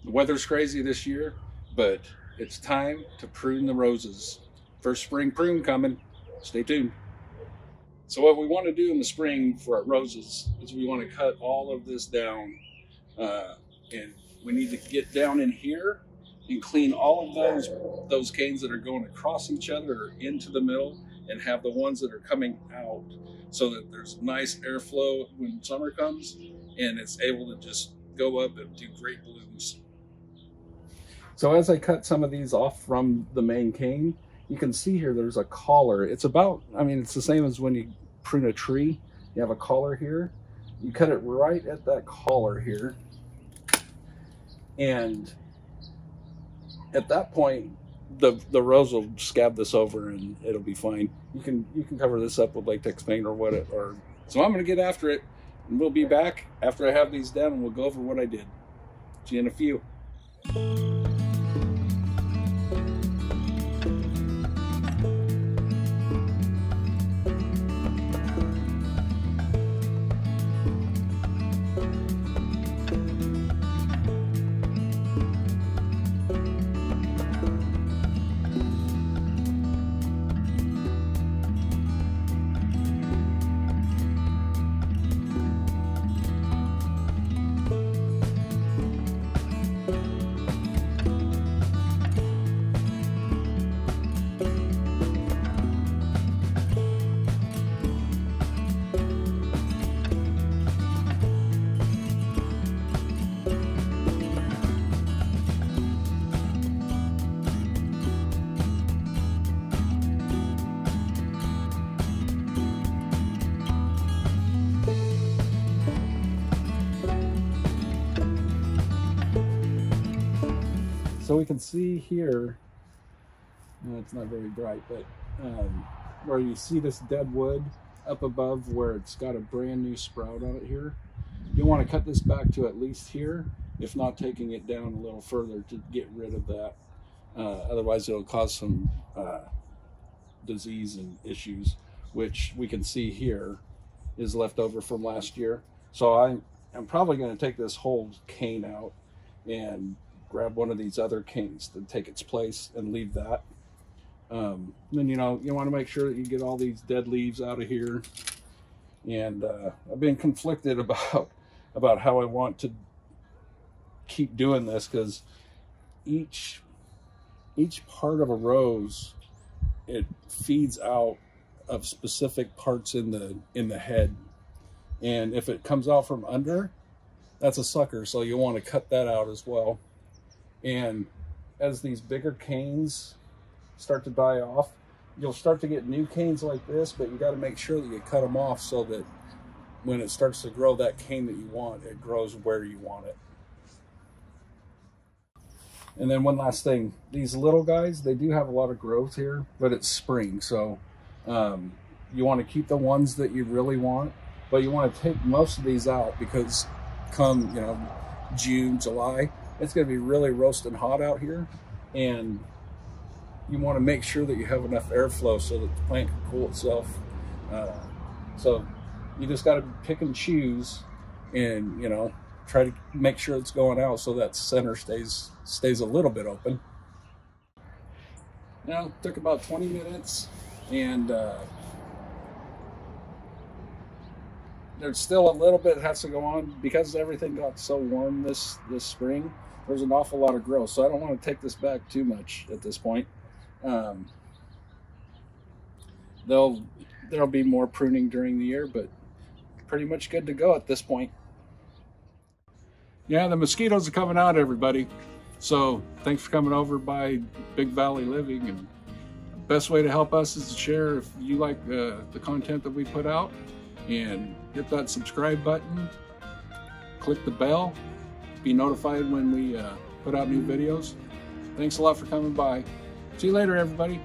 The weather's crazy this year, but it's time to prune the roses. First spring prune coming. Stay tuned. So what we want to do in the spring for our roses is we want to cut all of this down, and we need to get down in here and clean all of those canes that are going across each other or into the middle, and have the ones that are coming out so that there's nice airflow when summer comes, and it's able to just go up and do great blooms. So as I cut some of these off from the main cane, you can see here there's a collar. It's about, I mean, it's the same as when you prune a tree. You have a collar here. You cut it right at that collar here. And at that point, the rose will scab this over and it'll be fine. You can cover this up with latex paint or whatever. So I'm gonna get after it, and we'll be back after I have these done, and we'll go over what I did. See you in a few. So we can see here, it's not very bright, but where you see this dead wood up above where it's got a brand new sprout on it here, you want to cut this back to at least here, if not taking it down a little further to get rid of that. Otherwise it'll cause some disease and issues, which we can see here is left over from last year. So I'm probably going to take this whole cane out and grab one of these other canes to take its place and leave that. Then, you know, you want to make sure that you get all these dead leaves out of here. And I've been conflicted about how I want to keep doing this, because each part of a rose, it feeds out of specific parts in the head. And if it comes out from under, that's a sucker, so you want to cut that out as well. And as these bigger canes start to die off, you'll start to get new canes like this, but you got to make sure that you cut them off so that when it starts to grow that cane that you want, it grows where you want it. And then one last thing, these little guys, they do have a lot of growth here, but it's spring, so you want to keep the ones that you really want, but you want to take most of these out, because come, you know, June, July, it's going to be really roasting hot out here, and you want to make sure that you have enough airflow so that the plant can cool itself. So you just got to pick and choose, and, you know, try to make sure it's going out so that center stays a little bit open. Now, it took about 20 minutes, and there's still a little bit that has to go on because everything got so warm this spring. There's an awful lot of growth, so I don't want to take this back too much at this point. There'll be more pruning during the year, but pretty much good to go at this point. Yeah, the mosquitoes are coming out, everybody. So thanks for coming over by Big Valley Living, and the best way to help us is to share if you like the content that we put out, and hit that subscribe button, click the bell, be notified when we put out new videos. Thanks a lot for coming by. See you later, everybody.